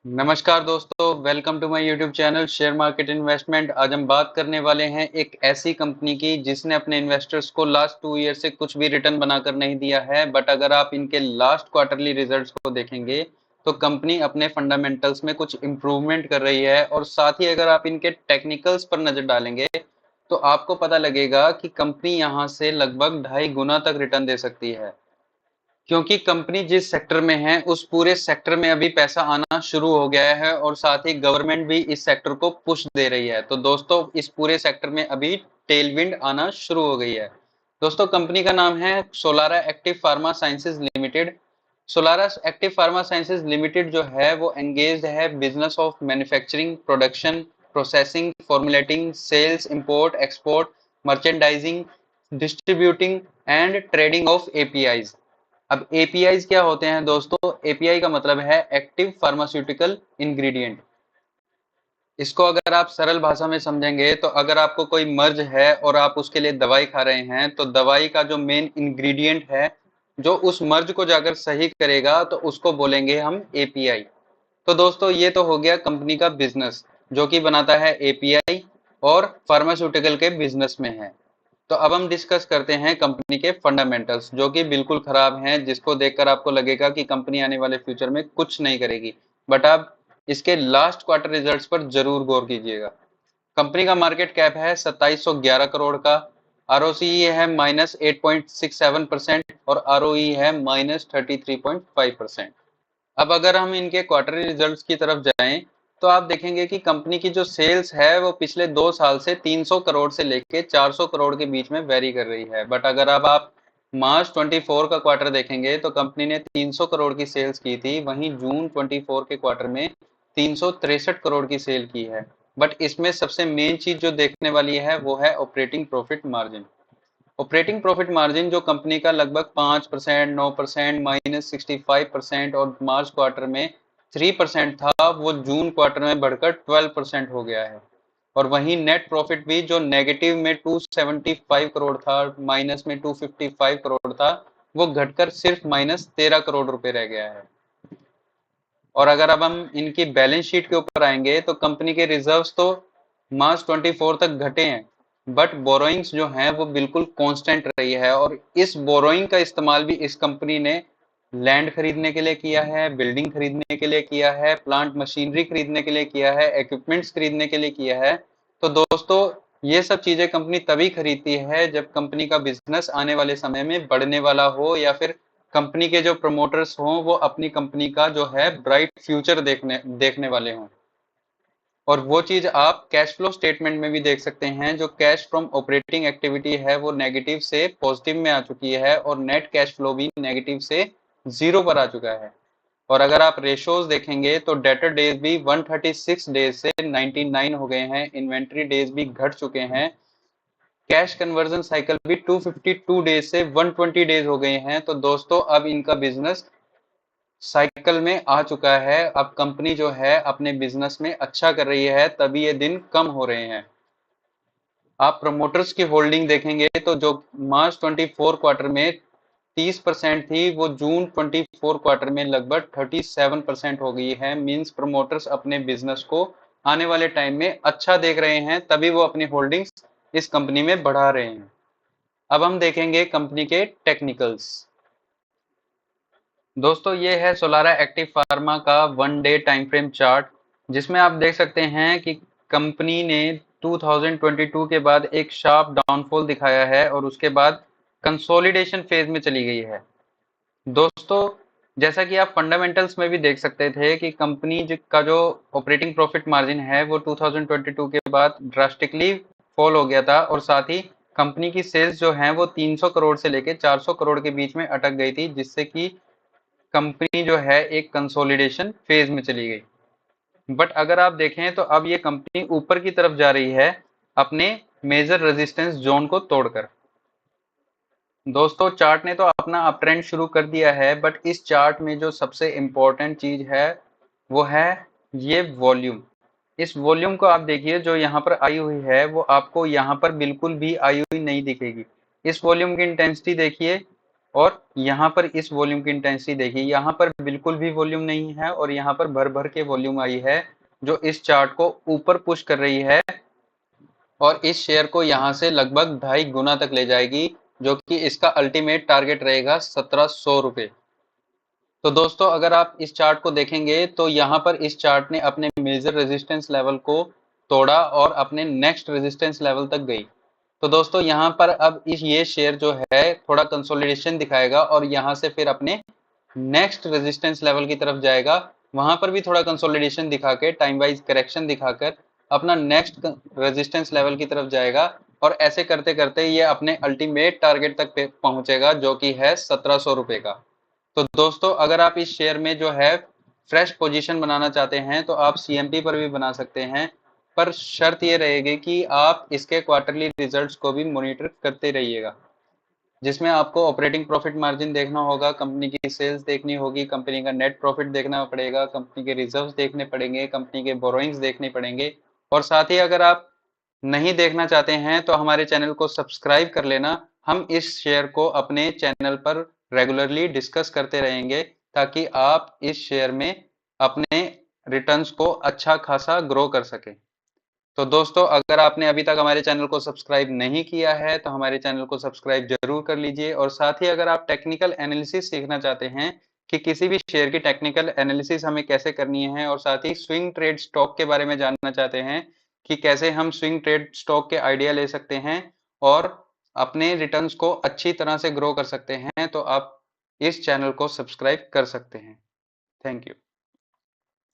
नमस्कार दोस्तों, welcome to my YouTube channel share market investment. आज हम बात करने वाले हैं एक ऐसी कंपनी की जिसने अपने इन्वेस्टर्स को लास्ट 2 ईयर से कुछ भी रिटर्न बनाकर नहीं दिया है। बट अगर आप इनके लास्ट क्वार्टरली रिजल्ट्स को देखेंगे तो कंपनी अपने फंडामेंटल्स में कुछ इम्प्रूवमेंट कर रही है। और साथ ही अगर आप इनके टेक्निकल्स पर नजर डालेंगे तो आपको पता लगेगा कि कंपनी यहाँ से लगभग 2.5 गुना तक रिटर्न दे सकती है, क्योंकि कंपनी जिस सेक्टर में है उस पूरे सेक्टर में अभी पैसा आना शुरू हो गया है और साथ ही गवर्नमेंट भी इस सेक्टर को पुश दे रही है। तो दोस्तों, इस पूरे सेक्टर में अभी टेलविंड आना शुरू हो गई है। दोस्तों, कंपनी का नाम है Solara active pharma sciences limited. Solara active pharma sciences limited जो है वो एंगेज्ड है business of manufacturing, production, processing, formulating, sales, import, export, merchandising, distributing and trading of APIs. अब एपीआईज क्या होते हैं दोस्तों? एपीआई का मतलब है एक्टिव फार्मास्यूटिकल इंग्रेडिएंट। इसको अगर आप सरल भाषा में समझेंगे तो अगर आपको कोई मर्ज है और आप उसके लिए दवाई खा रहे हैं तो दवाई का जो मेन इंग्रेडिएंट है जो उस मर्ज को जाकर सही करेगा तो उसको बोलेंगे हम एपीआई। तो दोस्तों, ये तो हो गया कंपनी का बिजनेस जो कि बनाता है एपीआई और फार्मास्यूटिकल के बिजनेस में है। तो अब हम डिस्कस करते हैं कंपनी के फंडामेंटल्स जो कि बिल्कुल खराब हैं, जिसको देखकर आपको लगेगा कि कंपनी आने वाले फ्यूचर में कुछ नहीं करेगी। बट आप इसके लास्ट क्वार्टर रिजल्ट्स पर जरूर गौर कीजिएगा। कंपनी का मार्केट कैप है 2711 करोड़ का। आरओसीई है -8.67% और आरओई है -33.5%। अब अगर हम इनके क्वार्टरली रिजल्ट्स की तरफ जाएं तो आप देखेंगे कि कंपनी की जो सेल्स है वो पिछले 2 साल से 300 करोड़ से लेके 400 करोड़ के बीच में वेरी कर रही है। बट अगर अब आप मार्च 24 का क्वार्टर देखेंगे तो कंपनी ने 300 करोड़ की सेल्स की थी, वहीं जून 24 के क्वार्टर में 363 करोड़ की सेल की है। बट इसमें सबसे मेन चीज जो देखने वाली है वो है operating profit margin. Operating profit margin जो कंपनी का लगभग 5%, 9%, -65% और मार्च क्वार्टर में 3% था, वो जून क्वार्टर में बढ़कर 12% हो गया है। और वहीं नेट प्रॉफिट भी जो नेगेटिव में 275 करोड़ था, माइनस में 255 करोड़ था, वो घटकर सिर्फ -13 करोड़ रुपए रह गया है। और अगर अब हम इनकी बैलेंस शीट के ऊपर आएंगे तो कंपनी के रिजर्व्स तो मार्च 24 तक घटे हैं, बट बोरोइंग्स जो हैं वो बिल्कुल कांस्टेंट रही है। और इस बोरोइंग का इस्तेमाल भी इस कंपनी ने लैंड खरीदने के लिए किया है, बिल्डिंग खरीदने के लिए किया है, प्लांट मशीनरी खरीदने के लिए किया है, इक्विपमेंट्स खरीदने के लिए किया है। तो दोस्तों, ये सब चीजें कंपनी तभी खरीदती है जब कंपनी का बिजनेस आने वाले समय में बढ़ने वाला हो या फिर कंपनी के जो प्रमोटर्स हों वो अपनी कंपनी का जो है ब्राइट फ्यूचर देखने देखने वाले हों। और वो चीज आप कैश फ्लो स्टेटमेंट में भी देख सकते हैं। जो कैश फ्रॉम ऑपरेटिंग एक्टिविटी है वो नेगेटिव से पॉजिटिव में आ चुकी है और नेट कैश फ्लो भी नेगेटिव से जीरो पर आ चुका है। और अगर आप रेशोज देखेंगे तो डेटर डेज भी 136 डेज से 99 हो गए हैं, इन्वेंट्री डेज भी घट चुके हैं, कैश कन्वर्जन साइकिल भी 252 डेज से 120 डेज हो गए हैं। तो दोस्तों, अब इनका बिजनेस साइकिल में आ चुका है। अब कंपनी जो है अपने बिजनेस में अच्छा कर रही है, तभी ये दिन कम हो रहे हैं। आप प्रमोटर्स की होल्डिंग देखेंगे तो जो मार्च 24 क्वार्टर में 30% थी वो जून 24 क्वार्टर में लगभग 37% हो गई है। मींस प्रमोटर्स अपने बिजनेस को आने वाले टाइम में अच्छा देख रहे हैं, तभी वो अपनी होल्डिंग्स इस कंपनी में बढ़ा रहे हैं। अब हम देखेंगे कंपनी के टेक्निकल्स। दोस्तों, ये है सोलारा एक्टिव फार्मा का 1 डे टाइम फ्रेम चार्ट, जिसमें आप देख सकते हैं कि कंपनी ने 2022 के बाद एक शार्प डाउनफॉल दिखाया है और उसके बाद कंसोलिडेशन फेज में चली गई है। दोस्तों, जैसा कि आप फंडामेंटल्स में भी देख सकते थे कि कंपनी का जो ऑपरेटिंग प्रॉफिट मार्जिन है वो 2022 के बाद ड्रास्टिकली फॉल हो गया था और साथ ही कंपनी की सेल्स जो हैं वो 300 करोड़ से लेकर 400 करोड़ के बीच में अटक गई थी, जिससे कि कंपनी जो है एक कंसोलिडेशन फेज में चली गई। बट अगर आप देखें तो अब ये कंपनी ऊपर की तरफ जा रही है अपने मेजर रेजिस्टेंस जोन को तोड़कर। दोस्तों, चार्ट ने तो अपना अप ट्रेंड शुरू कर दिया है, बट इस चार्ट में जो सबसे इम्पोर्टेंट चीज है वो है ये वॉल्यूम। इस वॉल्यूम को आप देखिए, जो यहाँ पर आई हुई है वो आपको यहाँ पर बिल्कुल भी आई हुई नहीं दिखेगी। इस वॉल्यूम की इंटेंसिटी देखिए और यहाँ पर इस वॉल्यूम की इंटेंसिटी देखिए, यहाँ पर बिल्कुल भी वॉल्यूम नहीं है और यहाँ पर भर भर के वॉल्यूम आई है जो इस चार्ट को ऊपर पुश कर रही है और इस शेयर को यहाँ से लगभग 2.5 गुना तक ले जाएगी, जो कि इसका अल्टीमेट टारगेट रहेगा 1700 रुपये। तो दोस्तों अगर आप इस चार्ट को देखेंगे तो यहाँ पर इस चार्ट ने अपने मेजर रेजिस्टेंस लेवल को तोड़ा और अपने नेक्स्ट रेजिस्टेंस लेवल तक गई। तो दोस्तों यहाँ पर अब ये शेयर जो है थोड़ा कंसोलिडेशन दिखाएगा और यहाँ से फिर अपने नेक्स्ट रेजिस्टेंस लेवल की तरफ जाएगा, वहां पर भी थोड़ा कंसोलिडेशन दिखा के टाइम वाइज करेक्शन दिखाकर अपना नेक्स्ट रेजिस्टेंस लेवल की तरफ जाएगा और ऐसे करते करते ये अपने अल्टीमेट टारगेट तक पहुंचेगा जो कि है 1700 रुपए का। तो दोस्तों अगर आप इस शेयर में जो है फ्रेश पोजीशन बनाना चाहते हैं तो आप सीएमपी पर भी बना सकते हैं, पर शर्त ये रहेगी कि आप इसके क्वार्टरली रिजल्ट्स को भी मॉनिटर करते रहिएगा, जिसमें आपको ऑपरेटिंग प्रॉफिट मार्जिन देखना होगा, कंपनी की सेल्स देखनी होगी, कंपनी का नेट प्रॉफिट देखना पड़ेगा, कंपनी के रिजर्व्स देखने पड़ेंगे, कंपनी के बोरोइंग्स देखने पड़ेंगे। और साथ ही अगर आप नहीं देखना चाहते हैं तो हमारे चैनल को सब्सक्राइब कर लेना। हम इस शेयर को अपने चैनल पर रेगुलरली डिस्कस करते रहेंगे ताकि आप इस शेयर में अपने रिटर्न्स को अच्छा खासा ग्रो कर सकें। तो दोस्तों अगर आपने अभी तक हमारे चैनल को सब्सक्राइब नहीं किया है तो हमारे चैनल को सब्सक्राइब जरूर कर लीजिए। और साथ ही अगर आप टेक्निकल एनालिसिस सीखना चाहते हैं कि किसी भी शेयर की टेक्निकल एनालिसिस हमें कैसे करनी है और साथ ही स्विंग ट्रेड स्टॉक के बारे में जानना चाहते हैं कि कैसे हम स्विंग ट्रेड स्टॉक के आइडिया ले सकते हैं और अपने रिटर्न्स को अच्छी तरह से ग्रो कर सकते हैं, तो आप इस चैनल को सब्सक्राइब कर सकते हैं। Thank you.